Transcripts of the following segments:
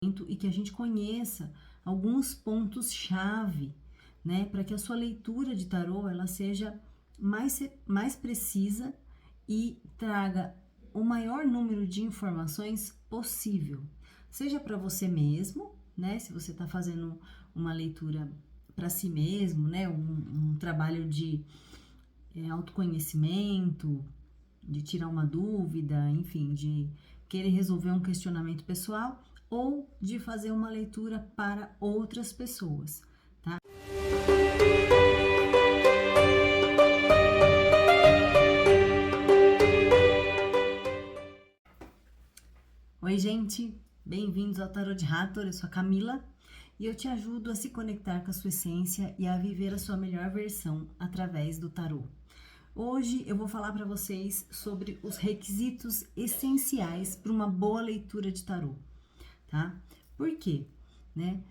e que a gente conheça alguns pontos-chave, né, para que a sua leitura de tarô ela seja mais precisa e traga o maior número de informações possível, seja para você mesmo, né, se você está fazendo uma leitura para si mesmo, né, um trabalho de autoconhecimento, de tirar uma dúvida, enfim, de querer resolver um questionamento pessoal ou de fazer uma leitura para outras pessoas, tá? Oi, gente! Bem-vindos ao Tarô de Hathor, eu sou a Camila e eu te ajudo a se conectar com a sua essência e a viver a sua melhor versão através do tarô. Hoje eu vou falar para vocês sobre os requisitos essenciais para uma boa leitura de tarô, tá? Por quê? Né?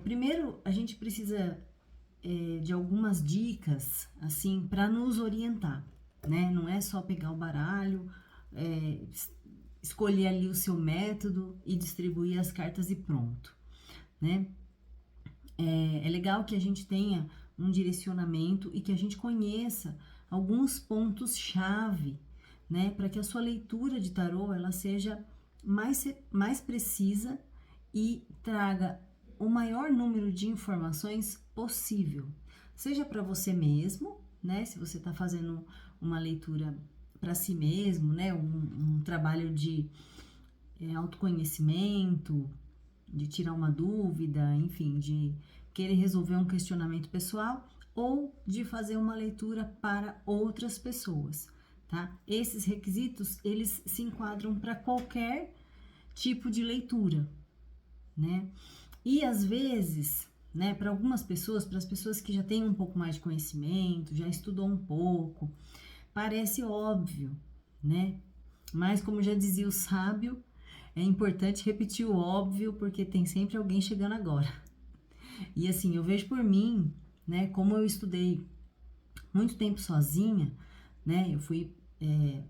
Primeiro, a gente precisa de algumas dicas, assim, para nos orientar, né? Não é só pegar o baralho, escolher ali o seu método e distribuir as cartas e pronto, né? É legal que a gente tenha um direcionamento e que a gente conheça alguns pontos-chave, né? Para que a sua leitura de tarô ela seja mais precisa e traga o maior número de informações possível, seja para você mesmo, né? Se você está fazendo uma leitura para si mesmo, né? Um trabalho de autoconhecimento, de tirar uma dúvida, enfim, de querer resolver um questionamento pessoal ou de fazer uma leitura para outras pessoas, tá? Esses requisitos, eles se enquadram para qualquer tipo de leitura, né? E às vezes, né, para algumas pessoas, para as pessoas que já têm um pouco mais de conhecimento, já estudou um pouco, parece óbvio, né? Mas como já dizia o sábio, é importante repetir o óbvio porque tem sempre alguém chegando agora. E assim, eu vejo por mim, né, como eu estudei muito tempo sozinha, né, eu fui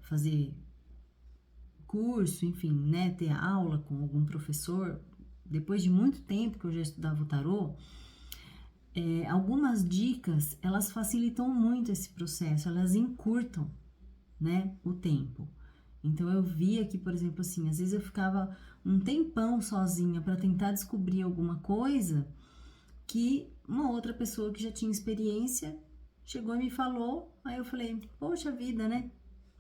fazer curso, enfim, né, ter aula com algum professor, depois de muito tempo que eu já estudava o tarô, algumas dicas, elas facilitam muito esse processo, elas encurtam, né, o tempo. Então eu via que, por exemplo, assim, às vezes eu ficava um tempão sozinha para tentar descobrir alguma coisa que uma outra pessoa que já tinha experiência chegou e me falou, aí eu falei, poxa vida, né?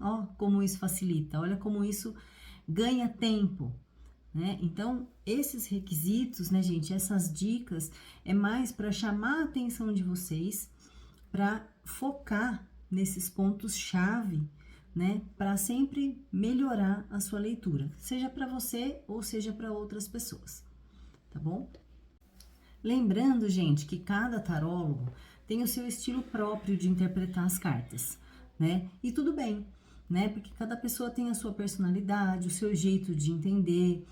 Ó, como isso facilita, olha como isso ganha tempo, né? Então, esses requisitos, né, gente, essas dicas é mais para chamar a atenção de vocês, para focar nesses pontos-chave, né, para sempre melhorar a sua leitura, seja para você ou seja para outras pessoas, tá bom? Lembrando, gente, que cada tarólogo tem o seu estilo próprio de interpretar as cartas, né? E tudo bem, né? Porque cada pessoa tem a sua personalidade, o seu jeito de entender.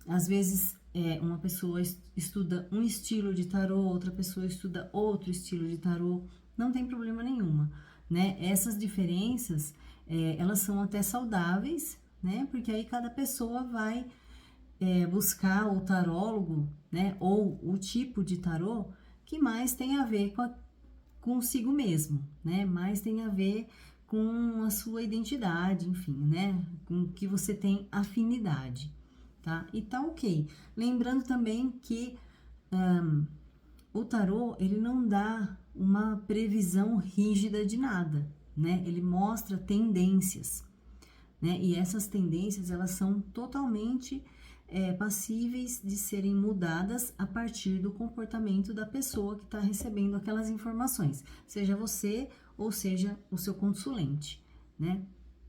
Às vezes, uma pessoa estuda um estilo de tarô, outra pessoa estuda outro estilo de tarô. Não tem problema nenhuma, né? Essas diferenças, elas são até saudáveis, né? Porque aí cada pessoa vai buscar o tarólogo, né, ou o tipo de tarô que mais tem a ver consigo mesmo, né, mais tem a ver com a sua identidade, enfim, né, com que você tem afinidade, tá? E tá ok. Lembrando também que o tarô, ele não dá uma previsão rígida de nada, né, ele mostra tendências, né, e essas tendências, elas são totalmente passíveis de serem mudadas a partir do comportamento da pessoa que está recebendo aquelas informações, seja você ou seja o seu consulente, né?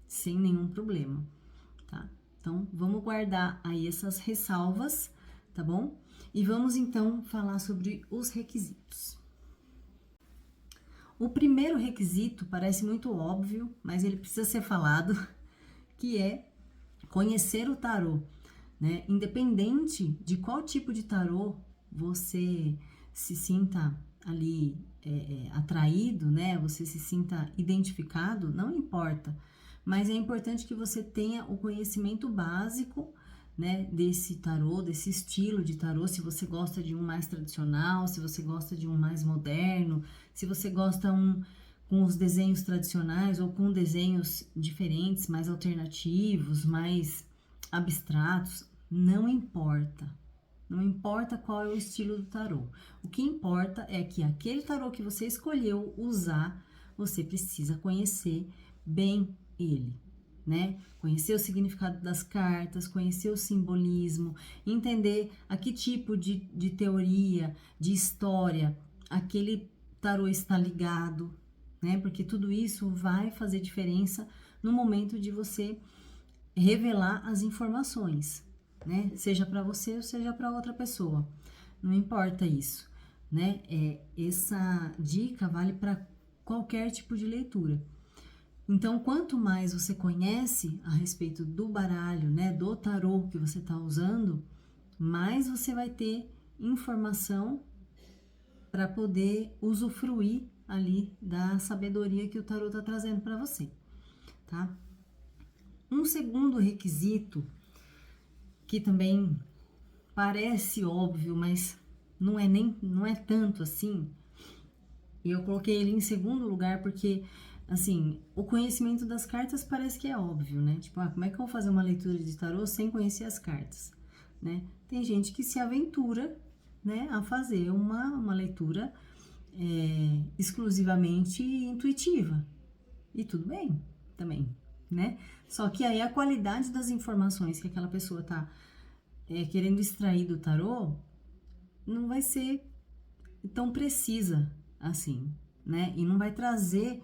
Sem nenhum problema, tá? Então, vamos guardar aí essas ressalvas, tá bom? E vamos então falar sobre os requisitos. O primeiro requisito parece muito óbvio, mas ele precisa ser falado, que é conhecer o tarô, né? Independente de qual tipo de tarô você se sinta ali atraído, né? Você se sinta identificado, não importa. Mas é importante que você tenha o conhecimento básico, né, desse tarô, desse estilo de tarô, se você gosta de um mais tradicional, se você gosta de um mais moderno, se você gosta com os desenhos tradicionais ou com desenhos diferentes, mais alternativos, mais abstratos, não importa. Não importa qual é o estilo do tarô. O que importa é que aquele tarô que você escolheu usar, você precisa conhecer bem ele, né? Conhecer o significado das cartas, conhecer o simbolismo, entender a que tipo de teoria, de história aquele tarô está ligado, né? Porque tudo isso vai fazer diferença no momento de você revelar as informações, né? Seja para você ou seja para outra pessoa. Não importa isso, né? Essa dica vale para qualquer tipo de leitura. Então, quanto mais você conhece a respeito do baralho, né, do tarô que você está usando, mais você vai ter informação para poder usufruir ali da sabedoria que o tarô está trazendo para você, tá? Um segundo requisito que também parece óbvio, mas não é tanto assim. E eu coloquei ele em segundo lugar porque, assim, o conhecimento das cartas parece que é óbvio, né? Tipo, como é que eu vou fazer uma leitura de tarô sem conhecer as cartas, né? Tem gente que se aventura, né, a fazer uma leitura exclusivamente intuitiva. E tudo bem, também, né? Só que aí a qualidade das informações que aquela pessoa tá querendo extrair do tarô não vai ser tão precisa assim, né? E não vai trazer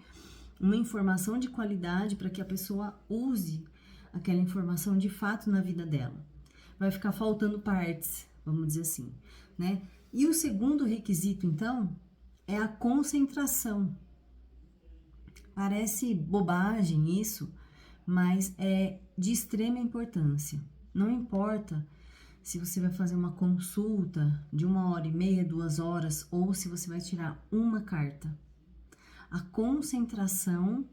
uma informação de qualidade para que a pessoa use aquela informação de fato na vida dela. Vai ficar faltando partes, vamos dizer assim, né? E o segundo requisito, então, é a concentração. Parece bobagem isso, mas é de extrema importância. Não importa se você vai fazer uma consulta de 1h30, 2 horas, ou se você vai tirar uma carta. A concentração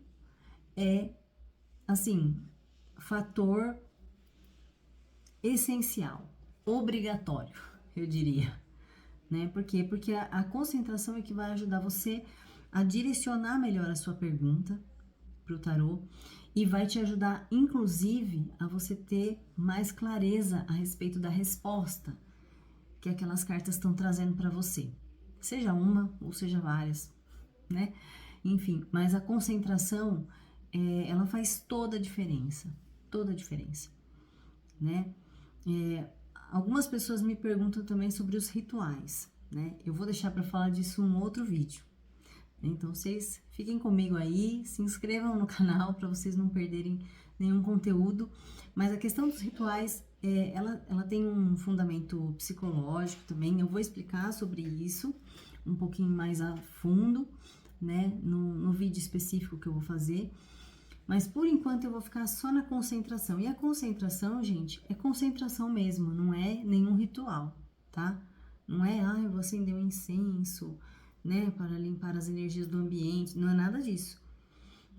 é, assim, fator essencial, obrigatório, eu diria, né? Por quê? Porque a concentração é que vai ajudar você a direcionar melhor a sua pergunta para o tarô e vai te ajudar, inclusive, a você ter mais clareza a respeito da resposta que aquelas cartas estão trazendo para você. Seja uma ou seja várias, né? Enfim, mas a concentração, ela faz toda a diferença, né? Algumas pessoas me perguntam também sobre os rituais, né? Eu vou deixar para falar disso em um outro vídeo. Então, vocês fiquem comigo aí, se inscrevam no canal para vocês não perderem nenhum conteúdo. Mas a questão dos rituais, ela tem um fundamento psicológico também. Eu vou explicar sobre isso um pouquinho mais a fundo, né, no vídeo específico que eu vou fazer. Mas por enquanto eu vou ficar só na concentração. E a concentração, gente, é concentração mesmo, não é nenhum ritual, tá? Não é, eu vou acender um incenso, né, para limpar as energias do ambiente, não é nada disso,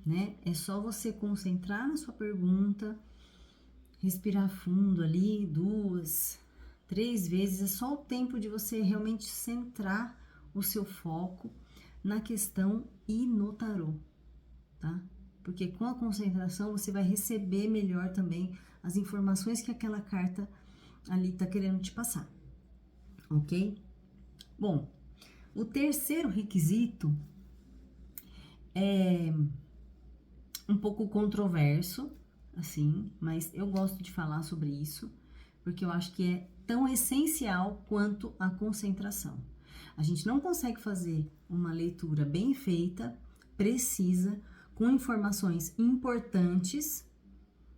né? É só você concentrar na sua pergunta, respirar fundo ali 2, 3 vezes, é só o tempo de você realmente centrar o seu foco na questão e no tarô, tá? Porque com a concentração você vai receber melhor também as informações que aquela carta ali tá querendo te passar, ok? Bom, o terceiro requisito é um pouco controverso, assim, mas eu gosto de falar sobre isso, porque eu acho que é tão essencial quanto a concentração. A gente não consegue fazer uma leitura bem feita, precisa, com informações importantes,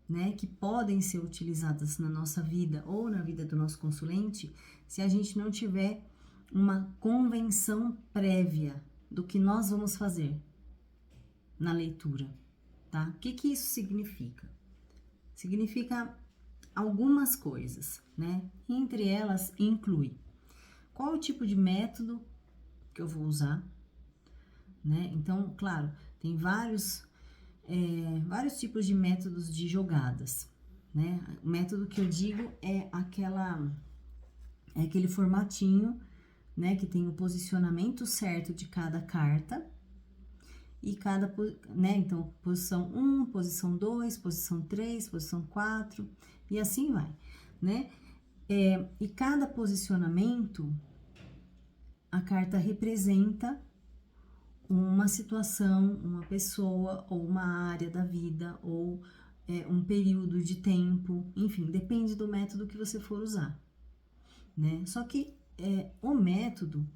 né, que podem ser utilizadas na nossa vida ou na vida do nosso consulente, se a gente não tiver uma convenção prévia do que nós vamos fazer na leitura, tá? O que que isso significa? Significa algumas coisas, né? Entre elas inclui qual o tipo de método que eu vou usar, né? Então, claro, tem vários tipos de métodos de jogadas, né? O método que eu digo é aquele formatinho, né, que tem o posicionamento certo de cada carta e né, então posição 1, posição 2, posição 3, posição 4 e assim vai, né? E cada posicionamento, a carta representa uma situação, uma pessoa ou uma área da vida ou um período de tempo, enfim, depende do método que você for usar, né? Só que o método,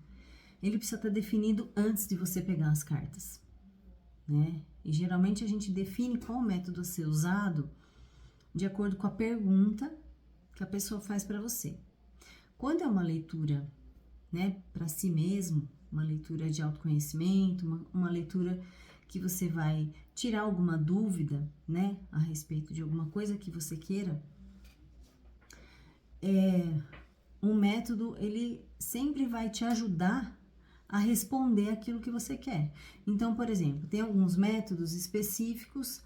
ele precisa estar definido antes de você pegar as cartas, né? E geralmente a gente define qual método a ser usado de acordo com a pergunta que a pessoa faz para você. Quando é uma leitura, né, para si mesmo, uma leitura de autoconhecimento, uma leitura que você vai tirar alguma dúvida, né, a respeito de alguma coisa que você queira, o método, ele sempre vai te ajudar a responder aquilo que você quer. Então, por exemplo, tem alguns métodos específicos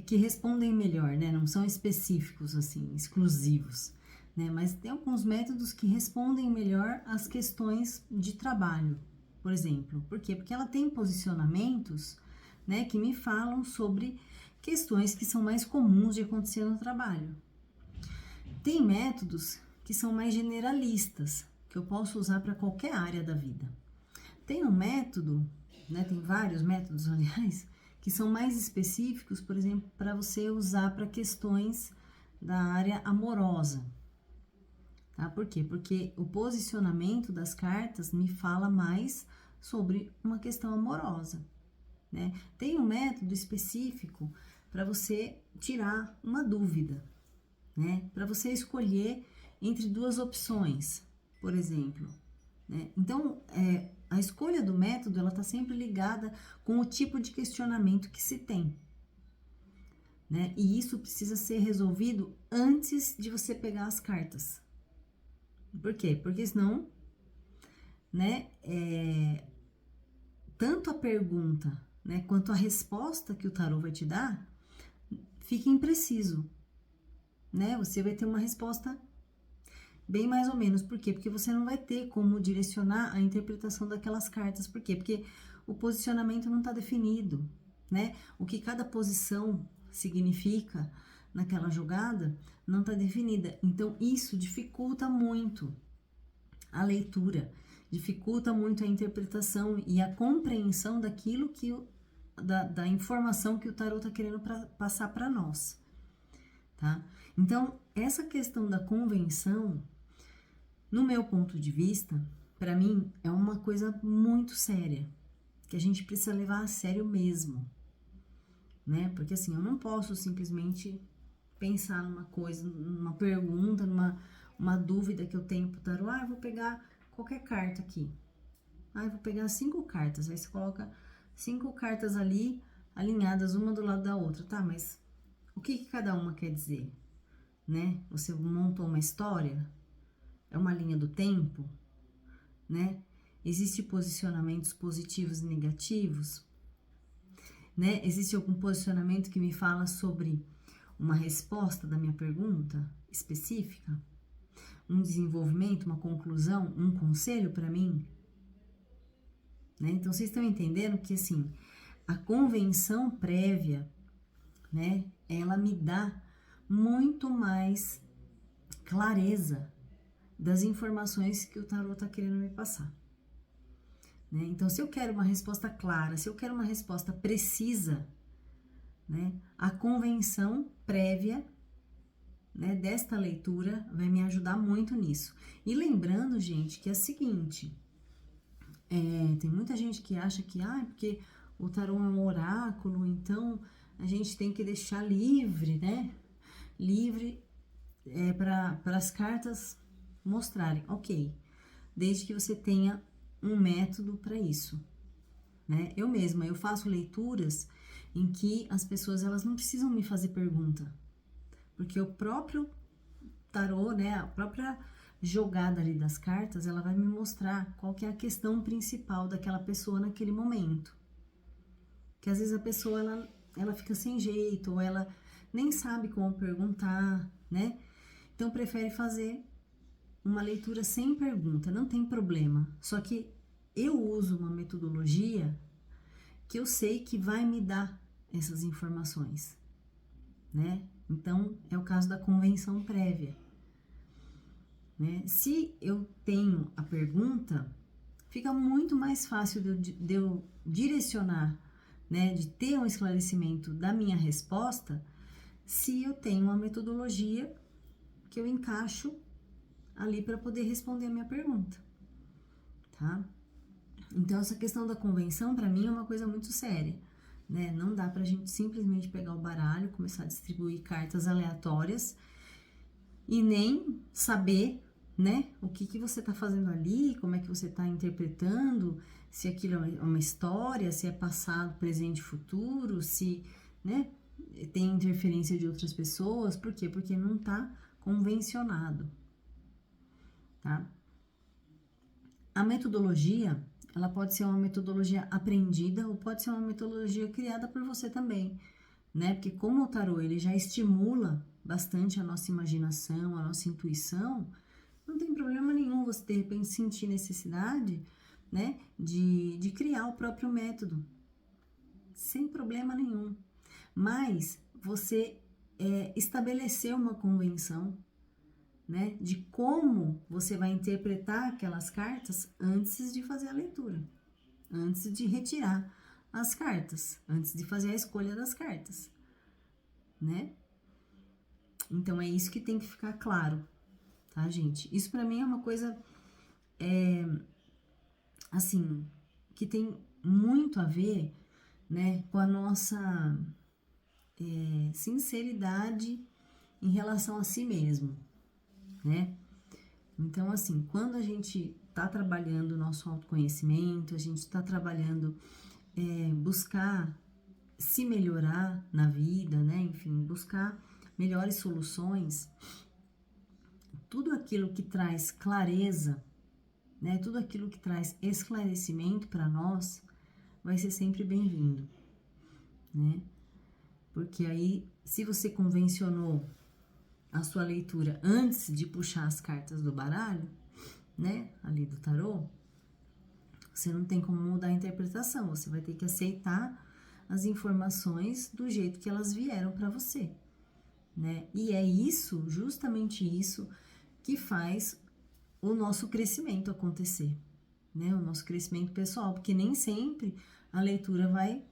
que respondem melhor, né? Não são específicos, assim, exclusivos, né? Mas tem alguns métodos que respondem melhor às questões de trabalho, por exemplo. Por quê? Porque ela tem posicionamentos, né, que me falam sobre questões que são mais comuns de acontecer no trabalho. Tem métodos que são mais generalistas, que eu posso usar para qualquer área da vida. Tem um método, né, tem vários métodos, aliás, que são mais específicos, por exemplo, para você usar para questões da área amorosa. Tá? Por quê? Porque o posicionamento das cartas me fala mais sobre uma questão amorosa, né? Tem um método específico para você tirar uma dúvida, né? Para você escolher entre duas opções, por exemplo, né? Então, a escolha do método, ela está sempre ligada com o tipo de questionamento que se tem, né? E isso precisa ser resolvido antes de você pegar as cartas. Por quê? Porque senão, né, tanto a pergunta, né, quanto a resposta que o tarô vai te dar, fica impreciso, né? Você vai ter uma resposta bem mais ou menos. Por quê? Porque você não vai ter como direcionar a interpretação daquelas cartas. Por quê? Porque o posicionamento não está definido, né? O que cada posição significa naquela jogada não está definida. Então, isso dificulta muito a leitura, dificulta muito a interpretação e a compreensão daquilo da informação que o tarô está querendo passar para nós, tá? Então, essa questão da convenção, no meu ponto de vista, para mim, é uma coisa muito séria, que a gente precisa levar a sério mesmo, né? Porque assim, eu não posso simplesmente pensar numa coisa, numa pergunta, uma dúvida que eu tenho pro tarô. Eu vou pegar qualquer carta aqui. Eu vou pegar 5 cartas. Aí você coloca 5 cartas ali, alinhadas uma do lado da outra, tá? Mas o que cada uma quer dizer, né? Você montou uma história? É uma linha do tempo, né? Existem posicionamentos positivos e negativos, né? Existe algum posicionamento que me fala sobre uma resposta da minha pergunta específica? Um desenvolvimento, uma conclusão, um conselho para mim? Né? Então, vocês estão entendendo que, assim, a convenção prévia, né? Ela me dá muito mais clareza das informações que o tarô tá querendo me passar, né? Então, se eu quero uma resposta clara, se eu quero uma resposta precisa, né, a convenção prévia, né, desta leitura vai me ajudar muito nisso. E lembrando, gente, que é o seguinte, tem muita gente que acha que, porque o tarô é um oráculo, então a gente tem que deixar livre, né? Livre para as cartas mostrarem, ok, desde que você tenha um método para isso, né? Eu mesma, eu faço leituras em que as pessoas, elas não precisam me fazer pergunta, porque o próprio tarô, né, a própria jogada ali das cartas, ela vai me mostrar qual que é a questão principal daquela pessoa naquele momento. Que às vezes a pessoa, ela fica sem jeito, ou ela nem sabe como perguntar, né? Então prefere fazer uma leitura sem pergunta, não tem problema. Só que eu uso uma metodologia que eu sei que vai me dar essas informações, né? Então é o caso da convenção prévia, né? Se eu tenho a pergunta, fica muito mais fácil de eu direcionar, né? De ter um esclarecimento da minha resposta, se eu tenho uma metodologia que eu encaixo ali para poder responder a minha pergunta, tá? Então, essa questão da convenção, para mim, é uma coisa muito séria, né? Não dá pra gente simplesmente pegar o baralho, começar a distribuir cartas aleatórias e nem saber, né, o que você tá fazendo ali, como é que você tá interpretando, se aquilo é uma história, se é passado, presente, futuro, se, né, tem interferência de outras pessoas. Por quê? Porque não tá convencionado, tá? A metodologia, ela pode ser uma metodologia aprendida ou pode ser uma metodologia criada por você também, né? Porque como o tarô, ele já estimula bastante a nossa imaginação, a nossa intuição, não tem problema nenhum você, de repente, sentir necessidade, né, de criar o próprio método, sem problema nenhum. Mas você estabeleceu uma convenção, né, de como você vai interpretar aquelas cartas antes de fazer a leitura, antes de retirar as cartas, antes de fazer a escolha das cartas, né? Então é isso que tem que ficar claro, tá, gente? Isso para mim é uma coisa, assim, que tem muito a ver, né, com a nossa sinceridade em relação a si mesmo, né? Então, assim, quando a gente está trabalhando o nosso autoconhecimento, a gente está trabalhando buscar se melhorar na vida, né? Enfim, buscar melhores soluções, tudo aquilo que traz clareza, né? Tudo aquilo que traz esclarecimento para nós vai ser sempre bem-vindo, né? Porque aí, se você convencionou a sua leitura antes de puxar as cartas do baralho, né, ali do tarô, você não tem como mudar a interpretação, você vai ter que aceitar as informações do jeito que elas vieram para você, né? E é isso, justamente isso, que faz o nosso crescimento acontecer, né? O nosso crescimento pessoal, porque nem sempre a leitura vai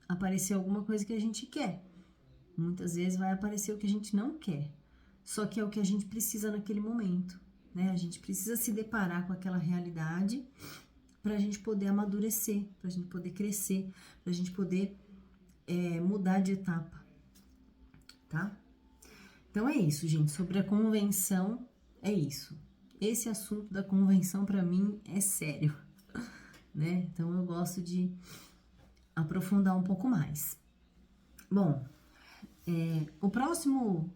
aparecer alguma coisa que a gente quer. Muitas vezes vai aparecer o que a gente não quer, só que é o que a gente precisa naquele momento, né? A gente precisa se deparar com aquela realidade para a gente poder amadurecer, para a gente poder crescer, para a gente poder mudar de etapa, tá? Então é isso, gente. Sobre a convenção, é isso. Esse assunto da convenção para mim é sério, né? Então eu gosto de aprofundar um pouco mais. Bom, o próximo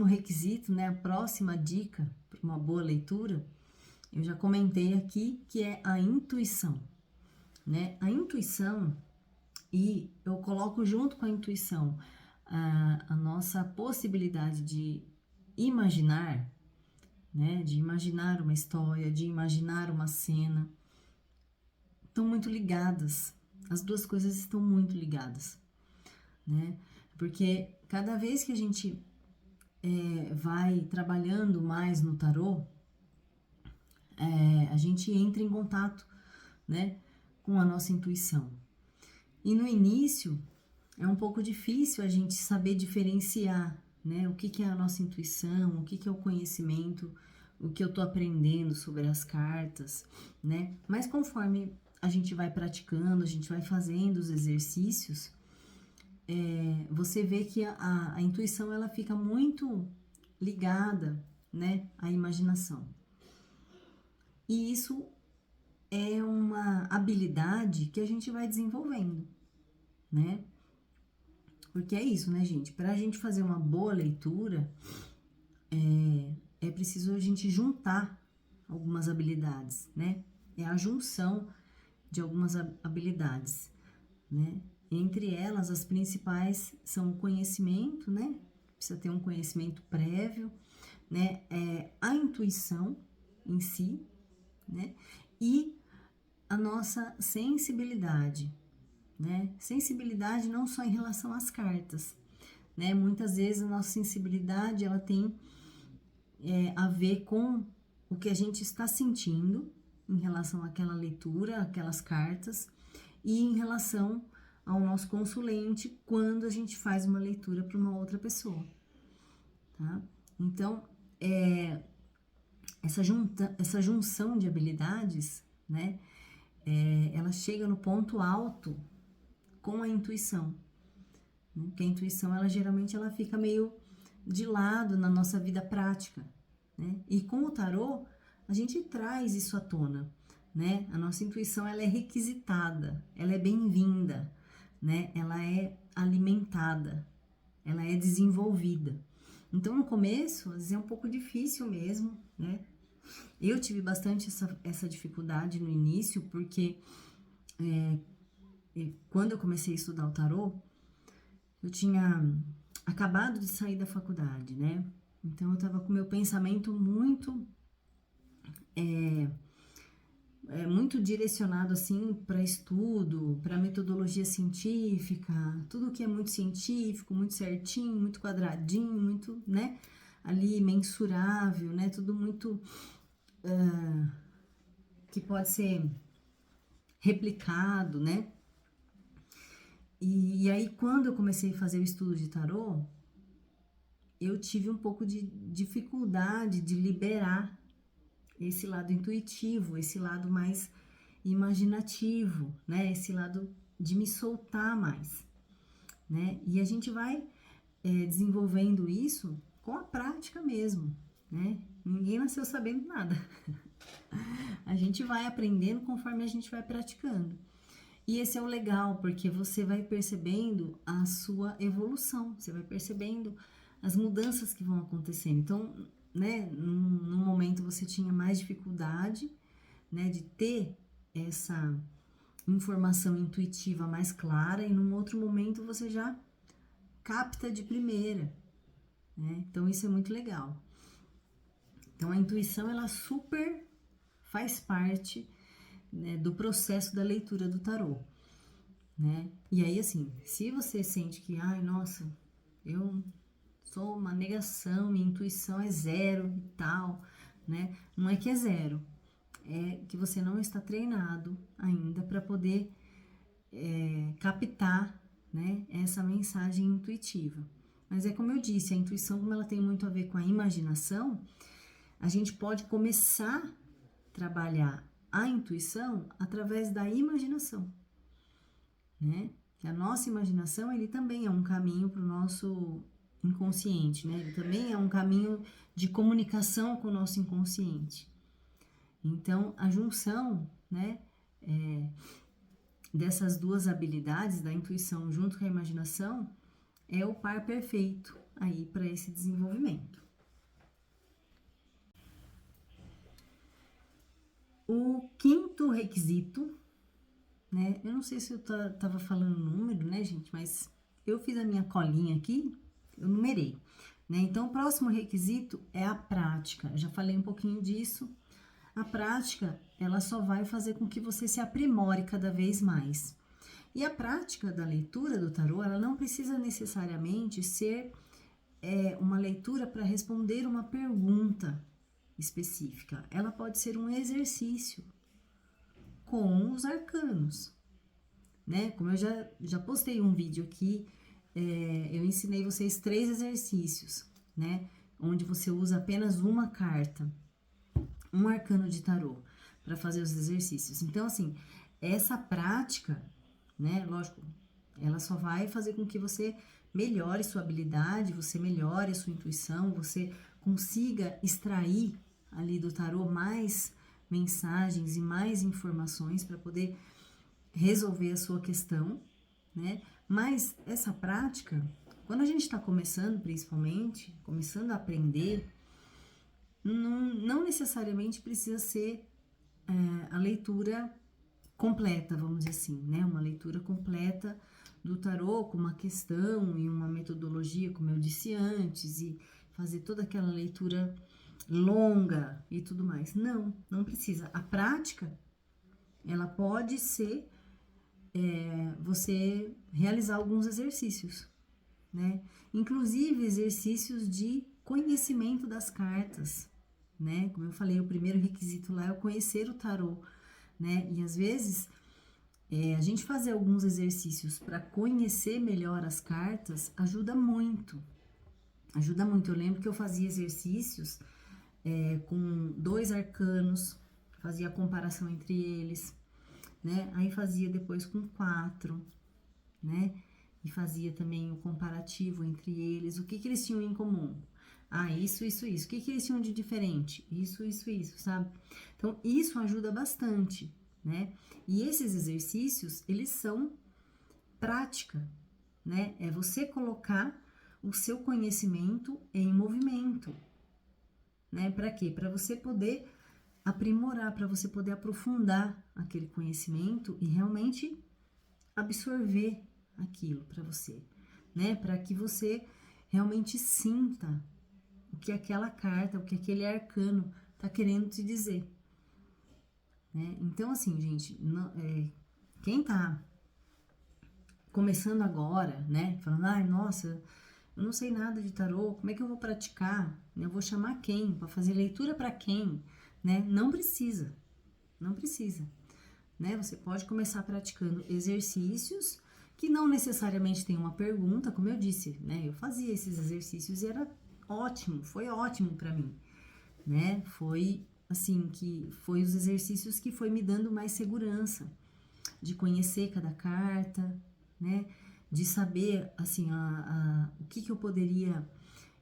requisito, né? A próxima dica para uma boa leitura, eu já comentei aqui, que é a intuição, né? A intuição, e eu coloco junto com a intuição a nossa possibilidade de imaginar, né? De imaginar uma história, de imaginar uma cena, estão muito ligadas. As duas coisas estão muito ligadas, né? Porque cada vez que a gente vai trabalhando mais no tarô, a gente entra em contato, né, com a nossa intuição. E no início é um pouco difícil a gente saber diferenciar, né, o que é a nossa intuição, o que é o conhecimento, o que eu tô aprendendo sobre as cartas, né? Mas conforme a gente vai praticando, a gente vai fazendo os exercícios, você vê que a intuição ela fica muito ligada, né, à imaginação. E isso é uma habilidade que a gente vai desenvolvendo, né? Porque é isso, né, gente? Para a gente fazer uma boa leitura, é preciso a gente juntar algumas habilidades, né? É a junção de algumas habilidades, né? Entre elas, as principais são o conhecimento, né? Precisa ter um conhecimento prévio, né? A intuição em si, né? E a nossa sensibilidade, né? Sensibilidade não só em relação às cartas, né? Muitas vezes a nossa sensibilidade, ela tem a ver com o que a gente está sentindo em relação àquela leitura, aquelas cartas, e em relação ao nosso consulente quando a gente faz uma leitura para uma outra pessoa, tá? Então, essa junção de habilidades, né, ela chega no ponto alto com a intuição, né? Porque a intuição, ela geralmente ela fica meio de lado na nossa vida prática, né? E com o tarô, a gente traz isso à tona, né? A nossa intuição, ela é requisitada, ela é bem-vinda, né? Ela é alimentada, ela é desenvolvida. Então, no começo, às vezes é um pouco difícil mesmo, né? Eu tive bastante essa dificuldade no início, porque quando eu comecei a estudar o tarô, eu tinha acabado de sair da faculdade, né? Então, eu tava com meu pensamento muito direcionado, assim, para estudo, para metodologia científica, tudo que é muito científico, muito certinho, muito quadradinho, muito, né? Ali, mensurável, né? Tudo muito que pode ser replicado, né? E aí, quando eu comecei a fazer o estudo de tarô, eu tive um pouco de dificuldade de liberar esse lado intuitivo, esse lado mais imaginativo, né? Esse lado de me soltar mais, né? E a gente vai desenvolvendo isso com a prática mesmo, né? Ninguém nasceu sabendo nada. A gente vai aprendendo conforme a gente vai praticando. E esse é o legal, porque você vai percebendo a sua evolução, você vai percebendo as mudanças que vão acontecendo. Então, né, num momento você tinha mais dificuldade, né, de ter essa informação intuitiva mais clara, e num outro momento você já capta de primeira, né? Então, isso é muito legal. Então, a intuição, ela super faz parte, né, do processo da leitura do tarô, né? E aí, assim, se você sente que, ai, nossa, eu sou uma negação, minha intuição é zero e tal, né? Não é que é zero, é que você não está treinado ainda para poder captar, né, essa mensagem intuitiva. Mas é como eu disse, a intuição, como ela tem muito a ver com a imaginação, a gente pode começar a trabalhar a intuição através da imaginação, né? Que a nossa imaginação, ele também é um caminho para o nosso inconsciente, né? Ele também é um caminho de comunicação com o nosso inconsciente. Então, a junção, né, dessas duas habilidades, da intuição junto com a imaginação, é o par perfeito aí para esse desenvolvimento. O quinto requisito, né? Eu não sei se eu tava falando o número, né, gente? Mas eu fiz a minha colinha aqui, eu numerei, né? Então, o próximo requisito é a prática. Eu já falei um pouquinho disso. A prática, ela só vai fazer com que você se aprimore cada vez mais. E a prática da leitura do tarô, ela não precisa necessariamente ser uma leitura para responder uma pergunta específica. Ela pode ser um exercício com os arcanos, né? Como eu já postei um vídeo aqui, eu ensinei vocês 3 exercícios, né? Onde você usa apenas uma carta, um arcano de tarô, para fazer os exercícios. Então, assim, essa prática, né? Lógico, ela só vai fazer com que você melhore sua habilidade, você melhore a sua intuição, você consiga extrair ali do tarô mais mensagens e mais informações para poder resolver a sua questão, né? Mas essa prática, quando a gente está começando, principalmente, começando a aprender, não necessariamente precisa ser a leitura completa, vamos dizer assim, né? Uma leitura completa do tarô com uma questão e uma metodologia, como eu disse antes, e fazer toda aquela leitura longa e tudo mais. Não, não precisa. A prática, ela pode ser você realizar alguns exercícios, né? Inclusive exercícios de conhecimento das cartas, né? Como eu falei, o primeiro requisito lá é o conhecer o tarô, né? E às vezes a gente fazer alguns exercícios para conhecer melhor as cartas ajuda muito. Ajuda muito. Eu lembro que eu fazia exercícios com 2 arcanos, fazia a comparação entre eles, né? Aí fazia depois com 4, né? E fazia também o comparativo entre eles. O que que eles tinham em comum? Ah, isso, isso, isso. O que que eles tinham de diferente? Isso, isso, isso, sabe? Então, isso ajuda bastante, né? E esses exercícios, eles são prática, né? É você colocar o seu conhecimento em movimento, né? Para quê? Para você poder aprimorar, para você poder aprofundar aquele conhecimento e realmente absorver aquilo para você, né? Para que você realmente sinta o que aquela carta, o que aquele arcano tá querendo te dizer, né? Então, assim, gente, quem tá começando agora, né? Falando, ai, nossa, eu não sei nada de tarô, como é que eu vou praticar? Eu vou chamar quem? Para fazer leitura para quem? Né? Não precisa, não precisa, né? Você pode começar praticando exercícios que não necessariamente tem uma pergunta, como eu disse, né? Eu fazia esses exercícios e era ótimo, foi ótimo para mim, né? Foi assim que foi os exercícios que foi me dando mais segurança de conhecer cada carta, né? De saber assim o que eu poderia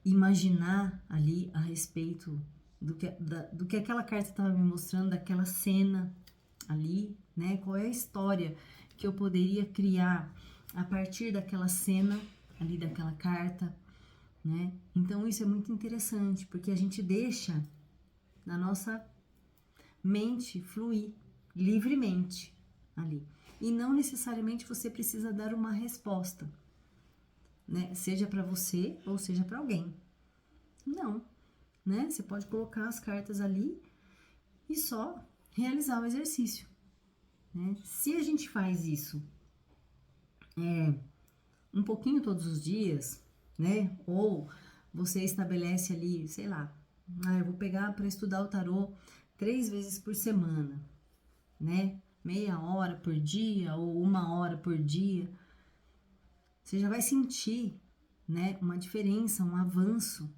imaginar ali a respeito do que aquela carta estava me mostrando, daquela cena ali, né? Qual é a história que eu poderia criar a partir daquela cena ali, daquela carta, né? Então isso é muito interessante, porque a gente deixa na nossa mente fluir livremente ali. E não necessariamente você precisa dar uma resposta, né? Seja para você ou seja para alguém. Não, né? Você pode colocar as cartas ali e só realizar o exercício, né? Se a gente faz isso um pouquinho todos os dias, né? Ou você estabelece ali, sei lá, eu vou pegar para estudar o tarô 3 vezes por semana, né? Meia hora por dia ou 1 hora por dia. Você já vai sentir, né? Uma diferença, um avanço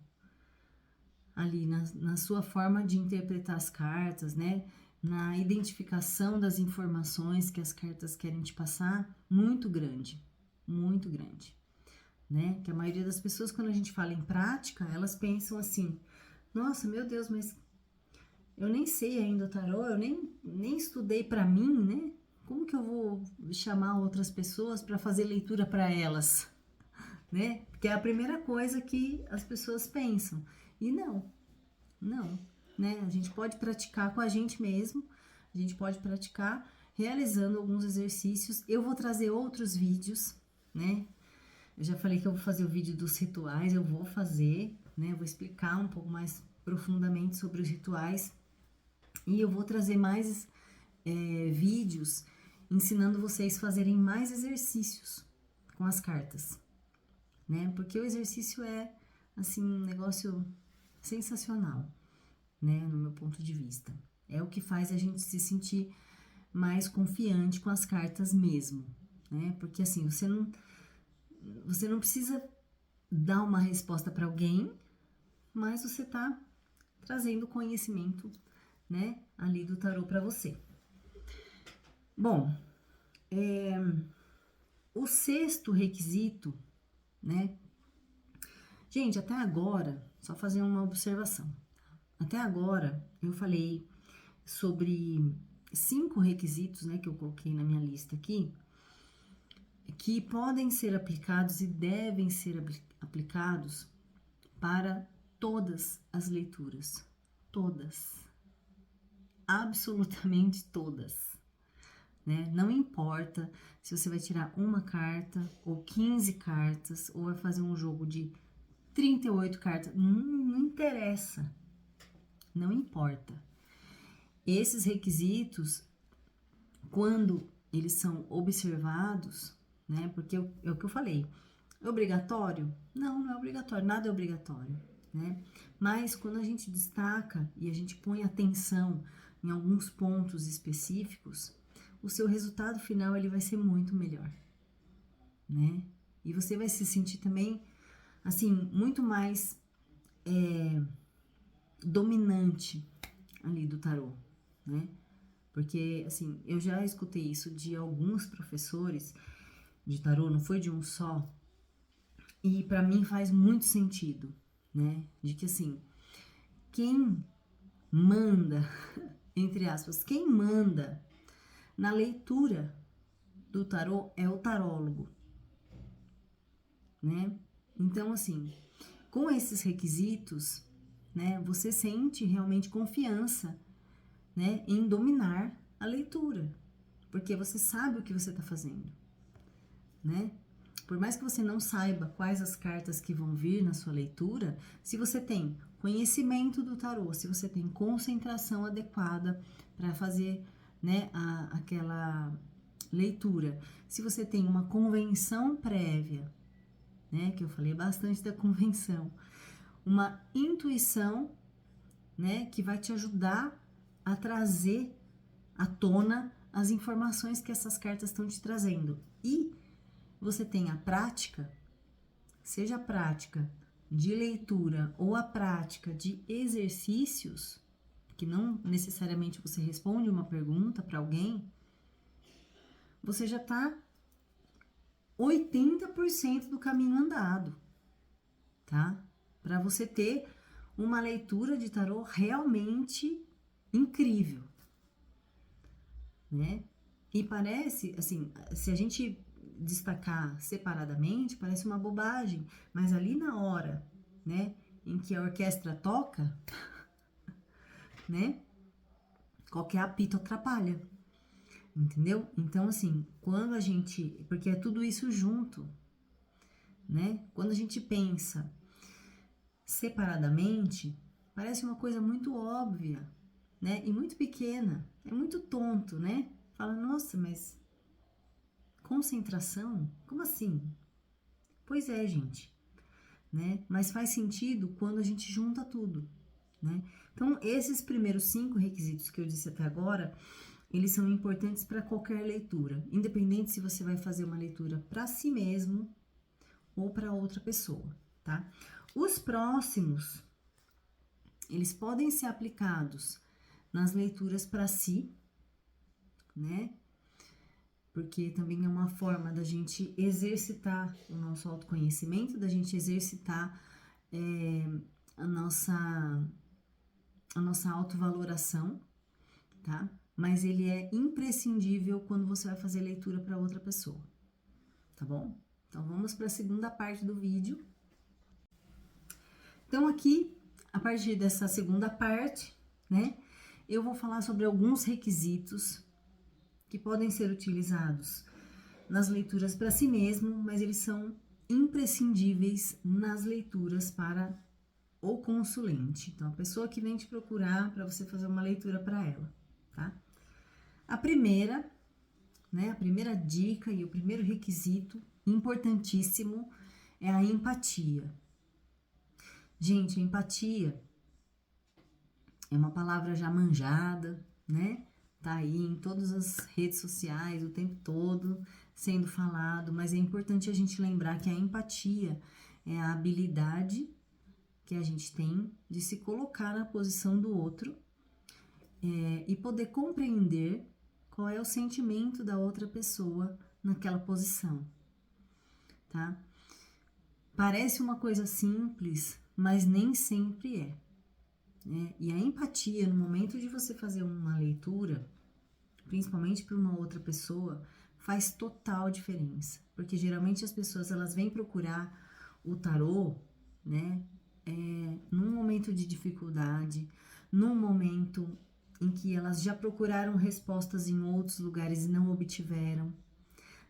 ali na sua forma de interpretar as cartas, né? Na identificação das informações que as cartas querem te passar, muito grande, né? Que a maioria das pessoas, quando a gente fala em prática, elas pensam assim: nossa, meu Deus, mas eu nem sei ainda o tarô, eu nem estudei para mim, né? Como que eu vou chamar outras pessoas para fazer leitura para elas, né? Porque é a primeira coisa que as pessoas pensam. E não, né? A gente pode praticar com a gente mesmo, a gente pode praticar realizando alguns exercícios. Eu vou trazer outros vídeos, né? Eu já falei que eu vou fazer o vídeo dos rituais, eu vou fazer, né? Eu vou explicar um pouco mais profundamente sobre os rituais. E eu vou trazer mais vídeos ensinando vocês a fazerem mais exercícios com as cartas, né? Porque o exercício é, assim, um negócio sensacional, né? No meu ponto de vista. É o que faz a gente se sentir mais confiante com as cartas mesmo, né? Porque, assim, você não precisa dar uma resposta para alguém, mas você tá trazendo conhecimento, né? Ali do tarô para você. Bom, o 6º requisito, né? Gente, até agora, só fazer uma observação. Até agora, eu falei sobre 5 requisitos, né, que eu coloquei na minha lista aqui, que podem ser aplicados e devem ser aplicados para todas as leituras. Todas. Absolutamente todas. né? Não importa se você vai tirar uma carta ou 15 cartas ou vai fazer um jogo de 38 cartas, não interessa, não importa. Esses requisitos, quando eles são observados, né? Porque é o que eu falei, é obrigatório? Não, não é obrigatório, nada é obrigatório, né? Mas quando a gente destaca e a gente põe atenção em alguns pontos específicos, o seu resultado final ele vai ser muito melhor, né? E você vai se sentir também, assim, muito mais dominante ali do tarô, né? Porque, assim, eu já escutei isso de alguns professores de tarô, não foi de um só, e para mim faz muito sentido, né? De que, assim, quem manda, entre aspas, quem manda na leitura do tarô é o tarólogo, né? Então, assim, com esses requisitos, né, você sente realmente confiança, né, em dominar a leitura, porque você sabe o que você está fazendo, né? Por mais que você não saiba quais as cartas que vão vir na sua leitura, se você tem conhecimento do tarô, se você tem concentração adequada para fazer, né, aquela leitura, se você tem uma convenção prévia, né, que eu falei bastante da convenção, uma intuição, né, que vai te ajudar a trazer à tona as informações que essas cartas estão te trazendo. E você tem a prática, seja a prática de leitura ou a prática de exercícios, que não necessariamente você responde uma pergunta para alguém, você já está 80% do caminho andado, tá? Para você ter uma leitura de tarô realmente incrível, né? E parece, assim, se a gente destacar separadamente, parece uma bobagem, mas ali na hora, né, em que a orquestra toca, né, qualquer apito atrapalha, entendeu? Então, assim, quando a gente, porque é tudo isso junto, né, quando a gente pensa separadamente, parece uma coisa muito óbvia, né, e muito pequena, é muito tonto, né? Fala, nossa, mas concentração? Como assim? Pois é, gente, né? Mas faz sentido quando a gente junta tudo, né? Então, esses primeiros 5 requisitos que eu disse até agora, eles são importantes para qualquer leitura, independente se você vai fazer uma leitura para si mesmo ou para outra pessoa, tá? Os próximos, eles podem ser aplicados nas leituras para si, né? Porque também é uma forma da gente exercitar o nosso autoconhecimento, da gente exercitar a nossa autovaloração, tá? Mas ele é imprescindível quando você vai fazer leitura para outra pessoa, tá bom? Então vamos para a segunda parte do vídeo. Então aqui, a partir dessa segunda parte, né, eu vou falar sobre alguns requisitos que podem ser utilizados nas leituras para si mesmo, mas eles são imprescindíveis nas leituras para o consulente. Então, a pessoa que vem te procurar para você fazer uma leitura para ela, tá? A primeira, né, a primeira dica e o primeiro requisito importantíssimo é a empatia. Gente, a empatia é uma palavra já manjada, né? Tá aí em todas as redes sociais o tempo todo sendo falado, mas é importante a gente lembrar que a empatia é a habilidade que a gente tem de se colocar na posição do outro e poder compreender qual é o sentimento da outra pessoa naquela posição, tá? Parece uma coisa simples, mas nem sempre é, né? E a empatia, no momento de você fazer uma leitura, principalmente para uma outra pessoa, faz total diferença, porque geralmente as pessoas elas vêm procurar o tarô, né, num momento de dificuldade, num momento em que elas já procuraram respostas em outros lugares e não obtiveram,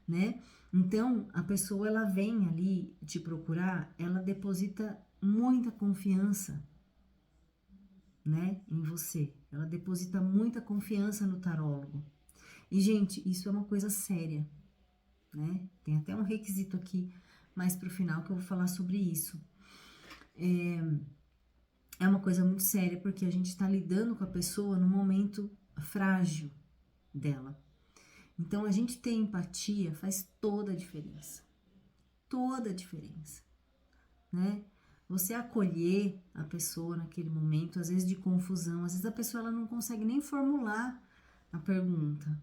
né? Então, a pessoa, ela vem ali te procurar, ela deposita muita confiança, né, em você. Ela deposita muita confiança no tarólogo. E, gente, isso é uma coisa séria, né? Tem até um requisito aqui mais pro final que eu vou falar sobre isso. É uma coisa muito séria porque a gente está lidando com a pessoa no momento frágil dela. Então, a gente ter empatia faz toda a diferença. Toda a diferença, né? Você acolher a pessoa naquele momento, às vezes de confusão, às vezes a pessoa ela não consegue nem formular a pergunta.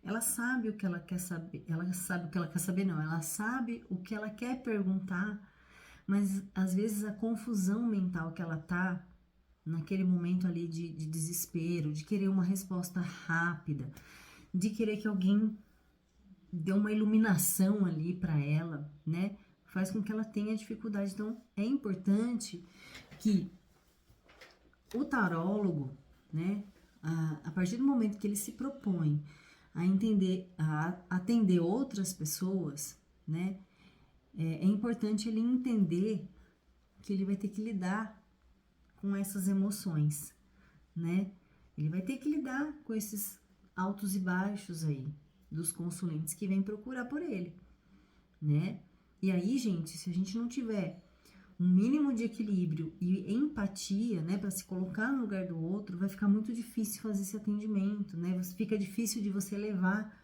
Ela sabe o que ela quer saber, ela sabe o que ela quer saber, não, ela sabe o que ela quer perguntar, mas às vezes a confusão mental que ela tá naquele momento ali de desespero, de querer uma resposta rápida, de querer que alguém dê uma iluminação ali para ela, né? Faz com que ela tenha dificuldade. Então, é importante que o tarólogo, né, a partir do momento que ele se propõe a entender, a atender outras pessoas, né, é importante ele entender que ele vai ter que lidar com essas emoções, né? Ele vai ter que lidar com esses altos e baixos aí dos consulentes que vêm procurar por ele, né? E aí, gente, se a gente não tiver um mínimo de equilíbrio e empatia, né, para se colocar no lugar do outro, vai ficar muito difícil fazer esse atendimento, né? Fica difícil de você levar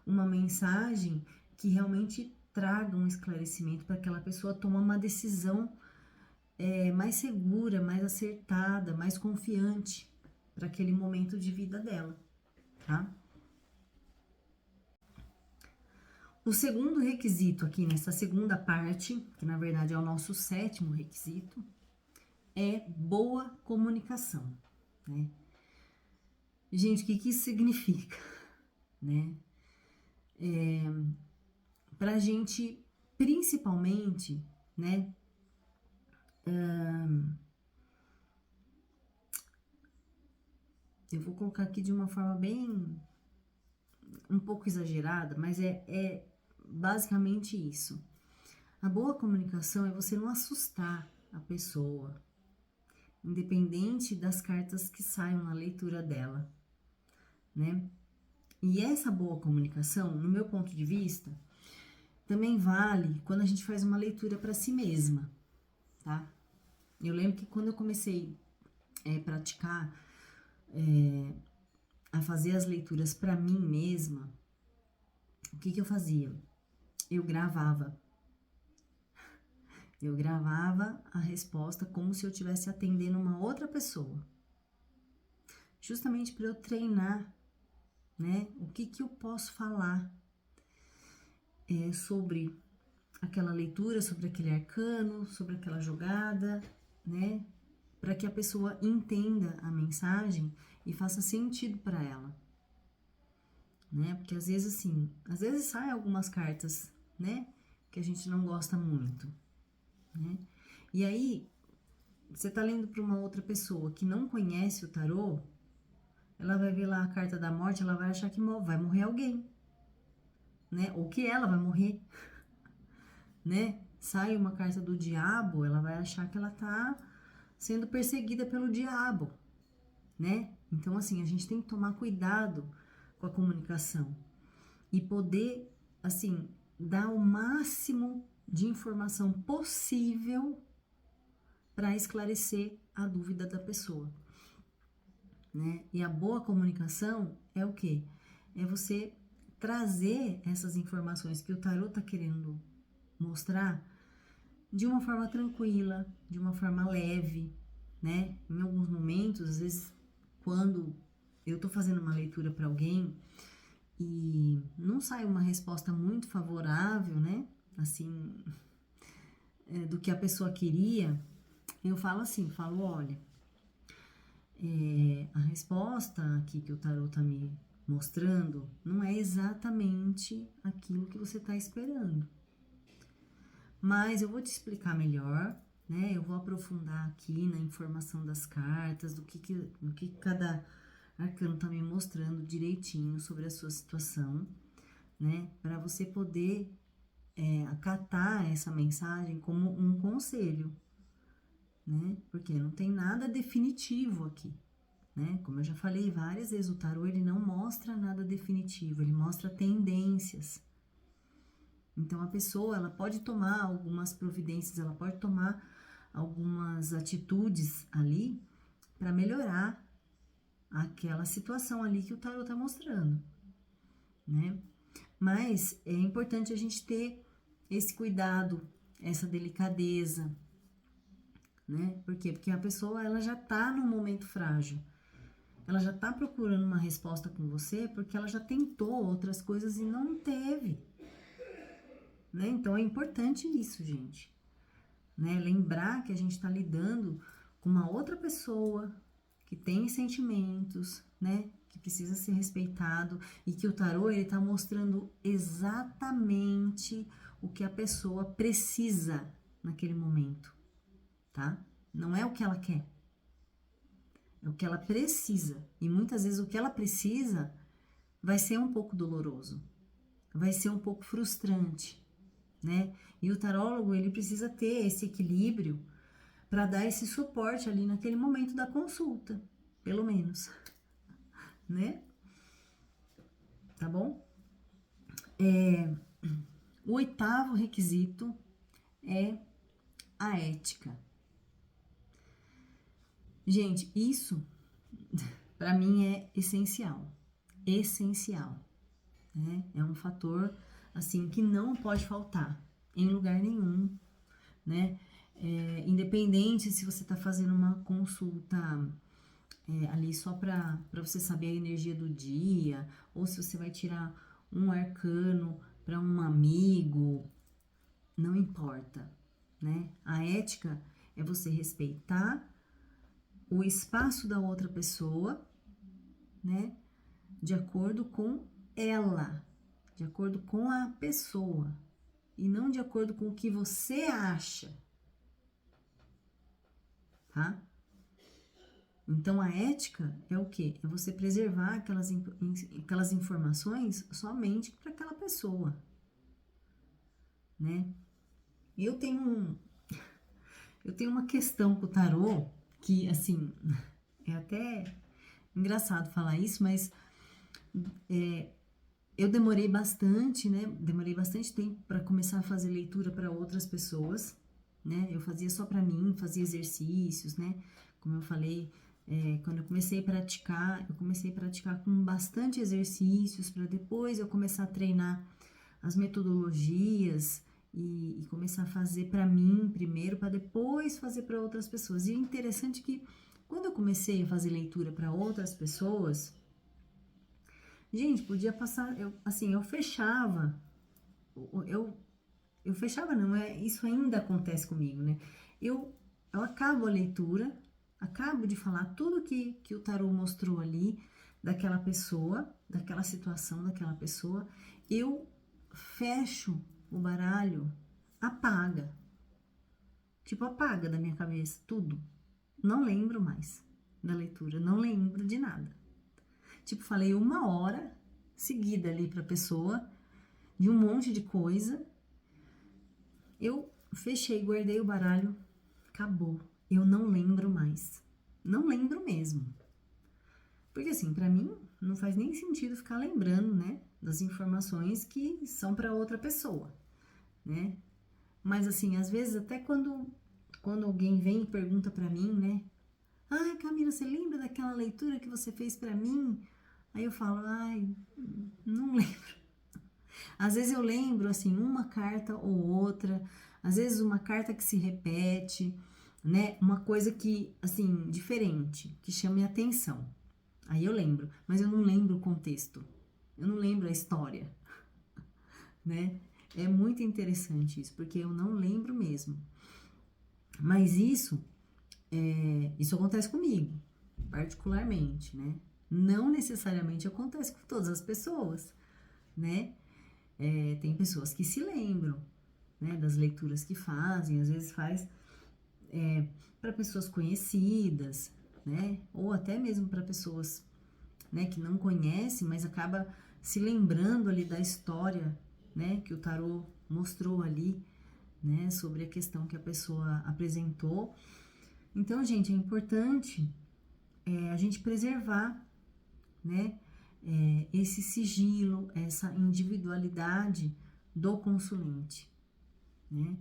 uma mensagem que realmente traga um esclarecimento para aquela pessoa tomar uma decisão mais segura, mais acertada, mais confiante para aquele momento de vida dela, tá? O segundo requisito aqui nessa segunda parte, que na verdade é o nosso sétimo requisito, é boa comunicação, né? Gente, o que isso significa, né? Pra gente, principalmente, né? Eu vou colocar aqui de uma forma bem, um pouco exagerada, mas é basicamente isso. A boa comunicação é você não assustar a pessoa, independente das cartas que saiam na leitura dela, né? E essa boa comunicação, no meu ponto de vista, também vale quando a gente faz uma leitura para si mesma, tá? Eu lembro que quando eu comecei a praticar, a fazer as leituras para mim mesma, o que eu fazia? Eu gravava. Eu gravava a resposta como se eu estivesse atendendo uma outra pessoa. Justamente para eu treinar, né? O que eu posso falar sobre aquela leitura, sobre aquele arcano, sobre aquela jogada, né? Para que a pessoa entenda a mensagem e faça sentido para ela, né? Porque às vezes assim, às vezes saem algumas cartas, né? Que a gente não gosta muito, né? E aí, você tá lendo para uma outra pessoa que não conhece o tarô, ela vai ver lá a carta da morte, ela vai achar que vai morrer alguém, né? Ou que ela vai morrer, né? Sai uma carta do diabo, ela vai achar que ela tá sendo perseguida pelo diabo, né? Então, assim, a gente tem que tomar cuidado com a comunicação e poder, assim, dar o máximo de informação possível para esclarecer a dúvida da pessoa, né? E a boa comunicação é o quê? É você trazer essas informações que o tarô tá querendo mostrar de uma forma tranquila, de uma forma leve, né? Em alguns momentos, às vezes, quando eu tô fazendo uma leitura para alguém e não sai uma resposta muito favorável, né? Assim, do que a pessoa queria, eu falo assim, olha, a resposta aqui que o tarot tá me mostrando não é exatamente aquilo que você tá esperando. Mas eu vou te explicar melhor, né? Eu vou aprofundar aqui na informação das cartas, do que cada arcano tá me mostrando direitinho sobre a sua situação, né? Para você poder acatar essa mensagem como um conselho, né? Porque não tem nada definitivo aqui, né? Como eu já falei várias vezes, o tarô ele não mostra nada definitivo, ele mostra tendências. Então a pessoa ela pode tomar algumas providências, ela pode tomar algumas atitudes ali para melhorar aquela situação ali que o tarô tá mostrando, né? Mas é importante a gente ter esse cuidado, essa delicadeza, né? Por quê? Porque a pessoa ela já tá num momento frágil. Ela já tá procurando uma resposta com você porque ela já tentou outras coisas e não teve, né? Então é importante isso, gente, né? Lembrar que a gente tá lidando com uma outra pessoa que tem sentimentos, né? Que precisa ser respeitado e que o tarô ele tá mostrando exatamente o que a pessoa precisa naquele momento, tá? Não é o que ela quer, é o que ela precisa. E muitas vezes o que ela precisa vai ser um pouco doloroso, vai ser um pouco frustrante, né? E o tarólogo ele precisa ter esse equilíbrio para dar esse suporte ali naquele momento da consulta, pelo menos, né? Tá bom? O oitavo requisito é a ética. Gente, isso para mim é essencial, essencial, né? É um fator assim que não pode faltar em lugar nenhum, né? Independente se você está fazendo uma consulta ali só para você saber a energia do dia, ou se você vai tirar um arcano para um amigo, não importa, né? A ética é você respeitar o espaço da outra pessoa, né? De acordo com ela, de acordo com a pessoa, e não de acordo com o que você acha, tá? Então, a ética é o quê? É você preservar aquelas informações somente para aquela pessoa, né? E eu tenho uma questão com o tarô que, assim, é até engraçado falar isso, mas eu demorei bastante, né? Demorei bastante tempo para começar a fazer leitura para outras pessoas, né? Eu fazia só para mim, fazia exercícios, né? Como eu falei, quando eu comecei a praticar com bastante exercícios para depois eu começar a treinar as metodologias e começar a fazer para mim primeiro, para depois fazer para outras pessoas. E é interessante que quando eu comecei a fazer leitura para outras pessoas, gente, podia passar, eu fechava, eu fechava não, isso ainda acontece comigo, né? Eu acabo a leitura, acabo de falar tudo que o tarô mostrou ali, daquela pessoa, daquela situação daquela pessoa, eu fecho o baralho, apaga, tipo apaga da minha cabeça tudo, não lembro mais da leitura, não lembro de nada. Tipo, falei 1 hora seguida ali pra pessoa, de um monte de coisa. Eu fechei, guardei o baralho, acabou. Eu não lembro mais. Não lembro mesmo. Porque assim, pra mim, não faz nem sentido ficar lembrando, né, das informações que são pra outra pessoa, né? Mas assim, às vezes até quando alguém vem e pergunta pra mim, né? Ai, Camila, você lembra daquela leitura que você fez pra mim? Aí eu falo, ai, não lembro. Às vezes eu lembro, assim, uma carta ou outra, às vezes uma carta que se repete, né? Uma coisa que, assim, diferente, que chame a atenção. Aí eu lembro, mas eu não lembro o contexto, eu não lembro a história, né? É muito interessante isso, porque eu não lembro mesmo. Mas isso acontece comigo, particularmente, né? Não necessariamente acontece com todas as pessoas, né? Tem pessoas que se lembram, né, das leituras que fazem, às vezes faz para pessoas conhecidas, né? Ou até mesmo para pessoas né, que não conhece, mas acaba se lembrando ali da história, né, que o tarô mostrou ali, né, sobre a questão que a pessoa apresentou. Então, gente, é importante a gente preservar, né, esse sigilo, essa individualidade do consulente, né?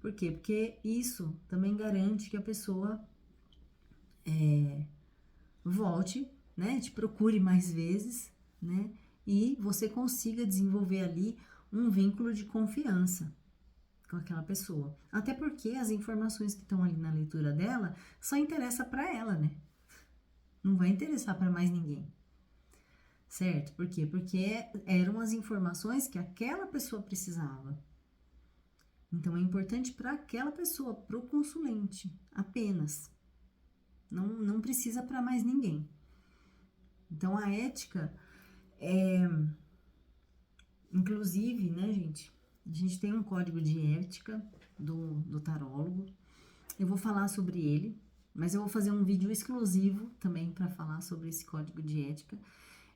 Por quê? Porque isso também garante que a pessoa volte, né, te procure mais vezes, né, e você consiga desenvolver ali um vínculo de confiança com aquela pessoa. Até porque as informações que estão ali na leitura dela só interessa para ela, né? Não vai interessar para mais ninguém. Certo? Por quê? Porque eram as informações que aquela pessoa precisava. Então é importante para aquela pessoa, para o consulente, apenas. Não precisa para mais ninguém. Então a ética inclusive, né, gente? A gente tem um código de ética do tarólogo. Eu vou falar sobre ele, mas eu vou fazer um vídeo exclusivo também para falar sobre esse código de ética.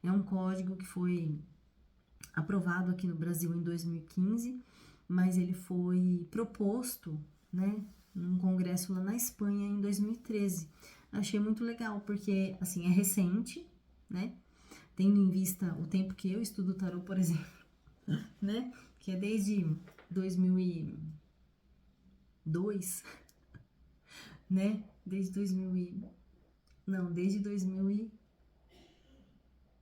É um código que foi aprovado aqui no Brasil em 2015, mas ele foi proposto, né, num congresso lá na Espanha em 2013. Achei muito legal, porque, assim, é recente, né, tendo em vista o tempo que eu estudo tarô, por exemplo, né, que é desde 2002, né, desde 2000 e...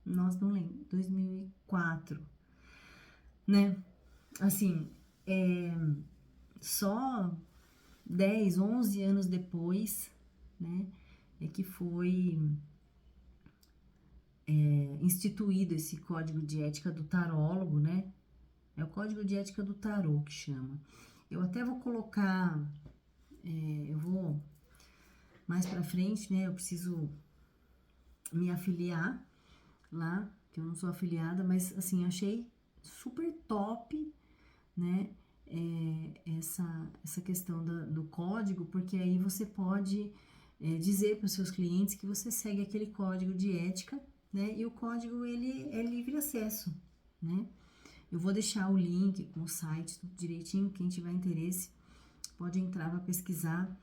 Nossa, não lembro, 2004, né, assim, só 10, 11 anos depois, né, é que foi instituído esse código de ética do tarólogo, né, é o código de ética do tarô que chama. Eu até vou colocar, eu vou mais pra frente, né, eu preciso me afiliar lá, que eu não sou afiliada, mas assim, achei super top, né, essa questão do código, porque aí você pode dizer para os seus clientes que você segue aquele código de ética, né, e o código ele é livre acesso, né. Eu vou deixar o link com o site tudo direitinho, quem tiver interesse pode entrar para pesquisar,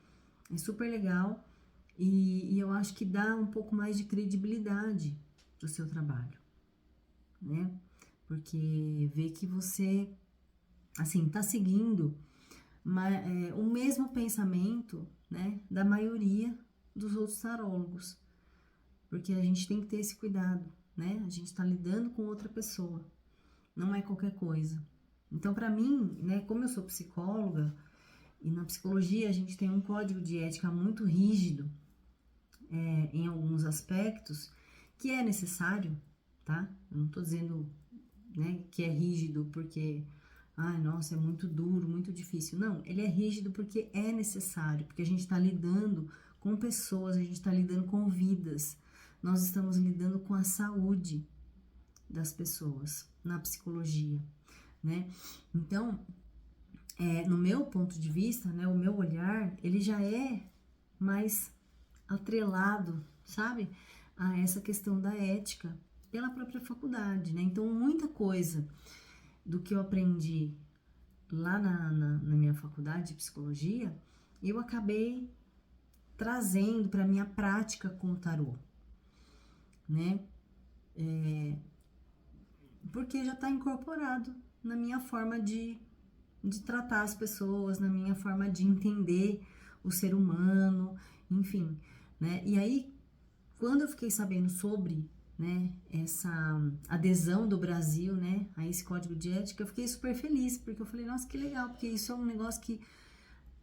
é super legal e eu acho que dá um pouco mais de credibilidade pro seu trabalho, né? Porque vê que você, assim, tá seguindo o mesmo pensamento, né, da maioria dos outros tarólogos, porque a gente tem que ter esse cuidado, né? A gente tá lidando com outra pessoa, não é qualquer coisa. Então, para mim, né, como eu sou psicóloga, e na psicologia a gente tem um código de ética muito rígido em alguns aspectos, que é necessário, tá? Eu não tô dizendo, né, que é rígido porque, ai, nossa, é muito duro, muito difícil. Não, ele é rígido porque é necessário, porque a gente tá lidando com pessoas, a gente tá lidando com vidas, nós estamos lidando com a saúde das pessoas na psicologia, né? Então, no meu ponto de vista, né, o meu olhar, ele já é mais atrelado, sabe, a essa questão da ética pela própria faculdade, né? Então, muita coisa do que eu aprendi lá na minha faculdade de psicologia, eu acabei trazendo para minha prática com o tarô, né? Porque já está incorporado na minha forma de tratar as pessoas, na minha forma de entender o ser humano, enfim, né? E aí, quando eu fiquei sabendo sobre, né, essa adesão do Brasil, né, a esse código de ética, eu fiquei super feliz, porque eu falei, nossa, que legal, porque isso é um negócio que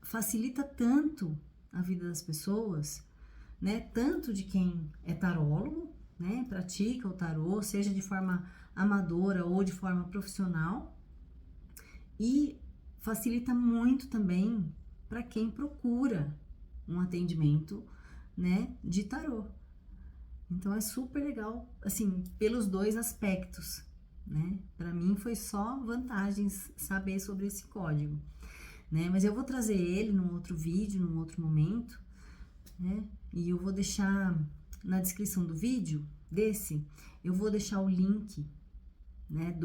facilita tanto a vida das pessoas, né, tanto de quem é tarólogo, né, pratica o tarô, seja de forma amadora ou de forma profissional, e facilita muito também para quem procura um atendimento, né, de tarô. Então é super legal, assim, pelos dois aspectos, né? Para mim foi só vantagens saber sobre esse código, né? Mas eu vou trazer ele num outro vídeo, num outro momento, né? E eu vou deixar na descrição do vídeo eu vou deixar o link, né,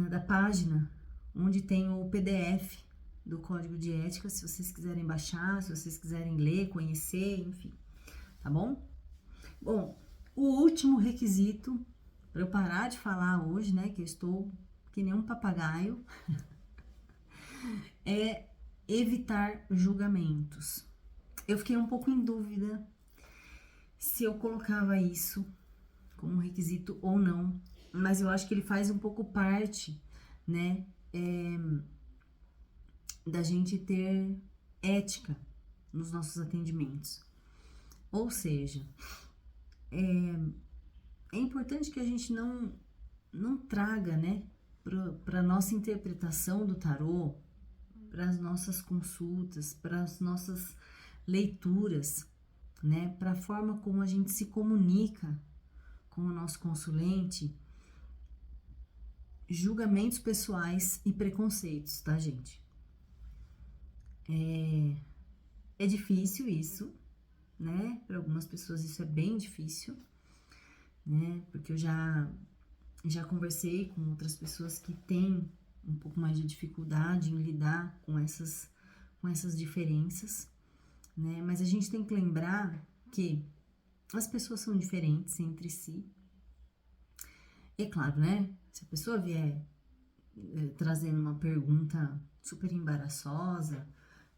da página onde tem o PDF do Código de Ética, se vocês quiserem baixar, se vocês quiserem ler, conhecer, enfim, tá bom? Bom, o último requisito, para eu parar de falar hoje, né, que eu estou que nem um papagaio, é evitar julgamentos. Eu fiquei um pouco em dúvida se eu colocava isso como requisito ou não, mas eu acho que ele faz um pouco parte, né, da gente ter ética nos nossos atendimentos. Ou seja, é importante que a gente não traga, né, para nossa interpretação do tarô, para as nossas consultas, para as nossas leituras, né, para a forma como a gente se comunica com o nosso consulente, julgamentos pessoais e preconceitos, tá, gente? É difícil isso, né? Para algumas pessoas isso é bem difícil, né? Porque eu já conversei com outras pessoas que têm um pouco mais de dificuldade em lidar com essas diferenças, né? Mas a gente tem que lembrar que as pessoas são diferentes entre si. É claro, né? Se a pessoa vier trazendo uma pergunta super embaraçosa,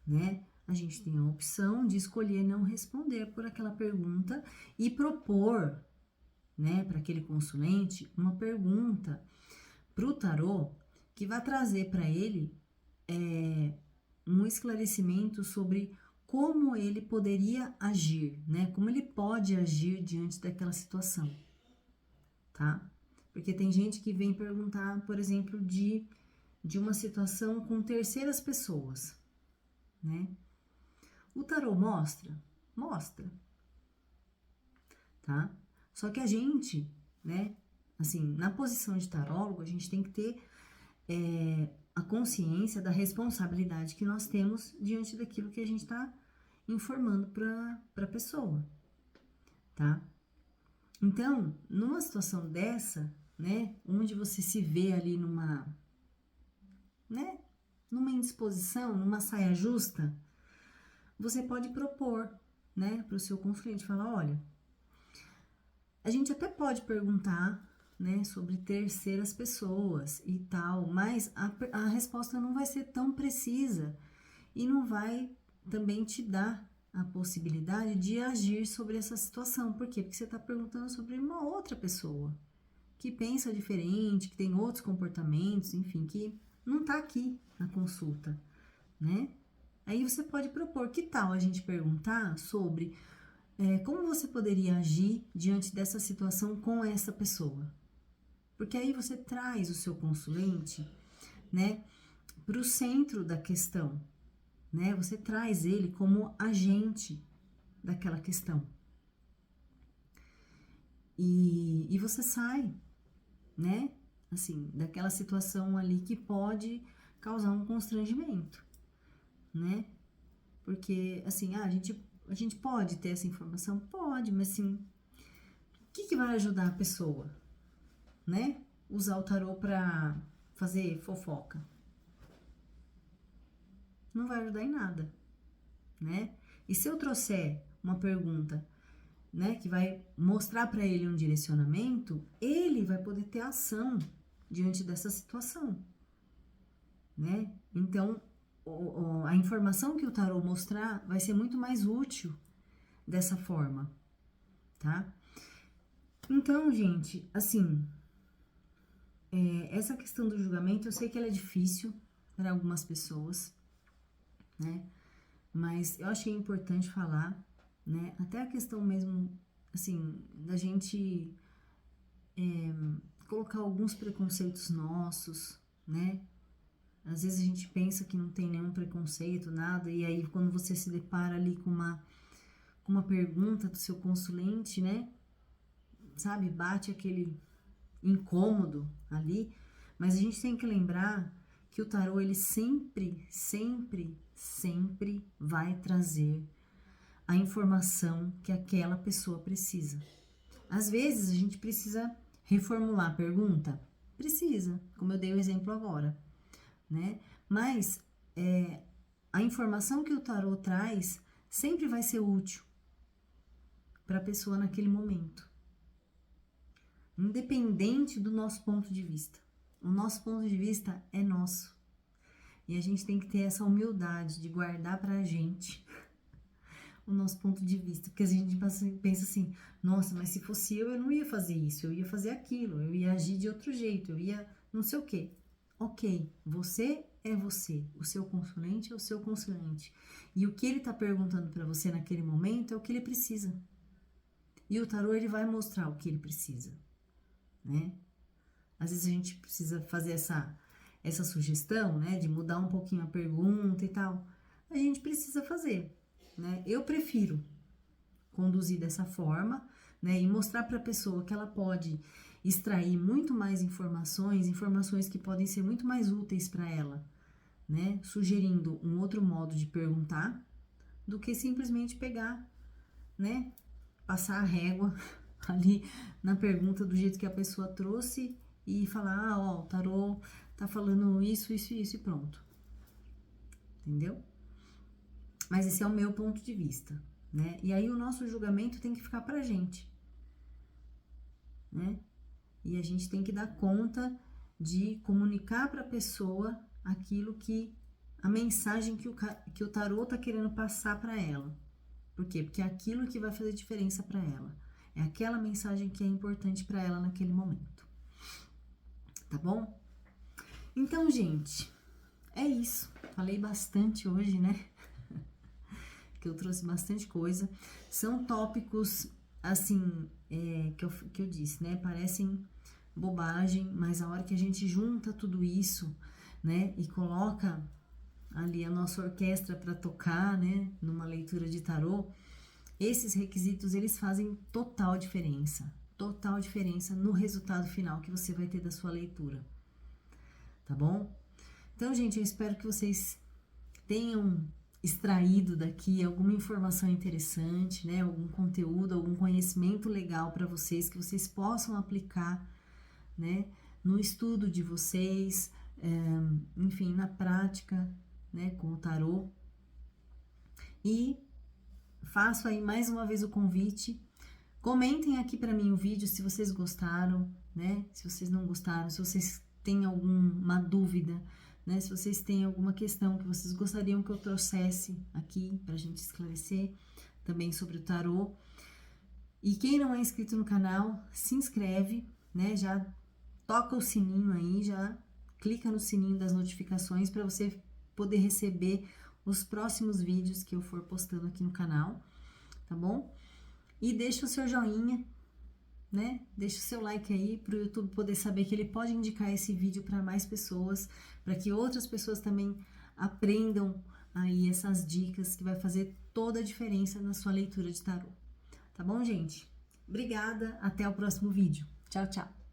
né? A gente tem a opção de escolher não responder por aquela pergunta e propor, né, para aquele consulente uma pergunta para o tarô que vai trazer para ele um esclarecimento sobre como ele poderia agir, né? Como ele pode agir diante daquela situação, tá? Porque tem gente que vem perguntar, por exemplo, de uma situação com terceiras pessoas, né? O tarô mostra? Mostra, tá? Só que a gente, né, assim, na posição de tarólogo, a gente tem que ter a consciência da responsabilidade que nós temos diante daquilo que a gente está informando para a pessoa, tá? Então, numa situação dessa, né, onde você se vê ali numa indisposição, numa saia justa, você pode propor, né, para o seu consulente, falar, olha, a gente até pode perguntar, né, sobre terceiras pessoas e tal, mas a resposta não vai ser tão precisa e não vai também te dar a possibilidade de agir sobre essa situação. Por quê? Porque você está perguntando sobre uma outra pessoa que pensa diferente, que tem outros comportamentos, enfim, que não está aqui na consulta, né? Aí você pode propor, que tal a gente perguntar sobre como você poderia agir diante dessa situação com essa pessoa? Porque aí você traz o seu consulente, né, para o centro da questão, né? Você traz ele como agente daquela questão. E você sai, né, assim, daquela situação ali que pode causar um constrangimento, né? Porque, assim, a gente pode ter essa informação? Pode, mas assim, o que vai ajudar a pessoa, né? Usar o tarô para fazer fofoca. Não vai ajudar em nada, né? E se eu trouxer uma pergunta, né, que vai mostrar para ele um direcionamento, ele vai poder ter ação diante dessa situação, né? Então, a informação que o tarô mostrar vai ser muito mais útil dessa forma, tá? Então, gente, assim, essa questão do julgamento, eu sei que ela é difícil para algumas pessoas, né? Mas eu achei importante falar, né? Até a questão mesmo, assim, da gente colocar alguns preconceitos nossos, né? Às vezes a gente pensa que não tem nenhum preconceito, nada, e aí quando você se depara ali com uma pergunta do seu consulente, né? Sabe, bate aquele incômodo ali, mas a gente tem que lembrar que o tarô, ele sempre, sempre, sempre vai trazer a informação que aquela pessoa precisa. Às vezes, a gente precisa reformular a pergunta? Precisa, como eu dei o exemplo agora, né? Mas a informação que o tarô traz sempre vai ser útil para a pessoa naquele momento, independente do nosso ponto de vista. O nosso ponto de vista é nosso. E a gente tem que ter essa humildade de guardar pra gente o nosso ponto de vista. Porque a gente pensa assim, nossa, mas se fosse eu não ia fazer isso, eu ia fazer aquilo, eu ia agir de outro jeito, eu ia não sei o quê. Ok, você é você, o seu consulente é o seu consulente. E o que ele tá perguntando pra você naquele momento é o que ele precisa. E o tarô, ele vai mostrar o que ele precisa, né? Às vezes a gente precisa fazer essa sugestão, né, de mudar um pouquinho a pergunta e tal. A gente precisa fazer, né? Eu prefiro conduzir dessa forma, né, e mostrar para a pessoa que ela pode extrair muito mais informações que podem ser muito mais úteis para ela, né, sugerindo um outro modo de perguntar, do que simplesmente pegar, né, passar a régua ali na pergunta do jeito que a pessoa trouxe e falar, ó, o tarô tá falando isso e pronto. Entendeu? Mas esse é o meu ponto de vista, né? E aí o nosso julgamento tem que ficar pra gente, né? E a gente tem que dar conta de comunicar pra pessoa aquilo que, a mensagem que o tarô tá querendo passar pra ela. Por quê? Porque é aquilo que vai fazer diferença pra ela. É aquela mensagem que é importante pra ela naquele momento. Tá bom? Então, gente, é isso. Falei bastante hoje, né? Que eu trouxe bastante coisa. São tópicos, assim, que eu disse, né? Parecem bobagem, mas a hora que a gente junta tudo isso, né? E coloca ali a nossa orquestra para tocar, né? Numa leitura de tarô, esses requisitos, eles fazem total diferença no resultado final que você vai ter da sua leitura, tá bom? Então, gente, eu espero que vocês tenham extraído daqui alguma informação interessante, né? Algum conteúdo, algum conhecimento legal para vocês, que vocês possam aplicar, né? No estudo de vocês, enfim, na prática, né? Com o tarô. E faço aí mais uma vez o convite. Comentem aqui para mim o vídeo se vocês gostaram, né? Se vocês não gostaram, se vocês têm alguma dúvida, né? Se vocês têm alguma questão que vocês gostariam que eu trouxesse aqui pra gente esclarecer também sobre o tarô. E quem não é inscrito no canal, se inscreve, né? Já toca o sininho aí, já clica no sininho das notificações para você poder receber os próximos vídeos que eu for postando aqui no canal, tá bom? E deixa o seu joinha, né? Deixa o seu like aí para o YouTube poder saber que ele pode indicar esse vídeo para mais pessoas, para que outras pessoas também aprendam aí essas dicas que vai fazer toda a diferença na sua leitura de tarô. Tá bom, gente? Obrigada, até o próximo vídeo. Tchau, tchau!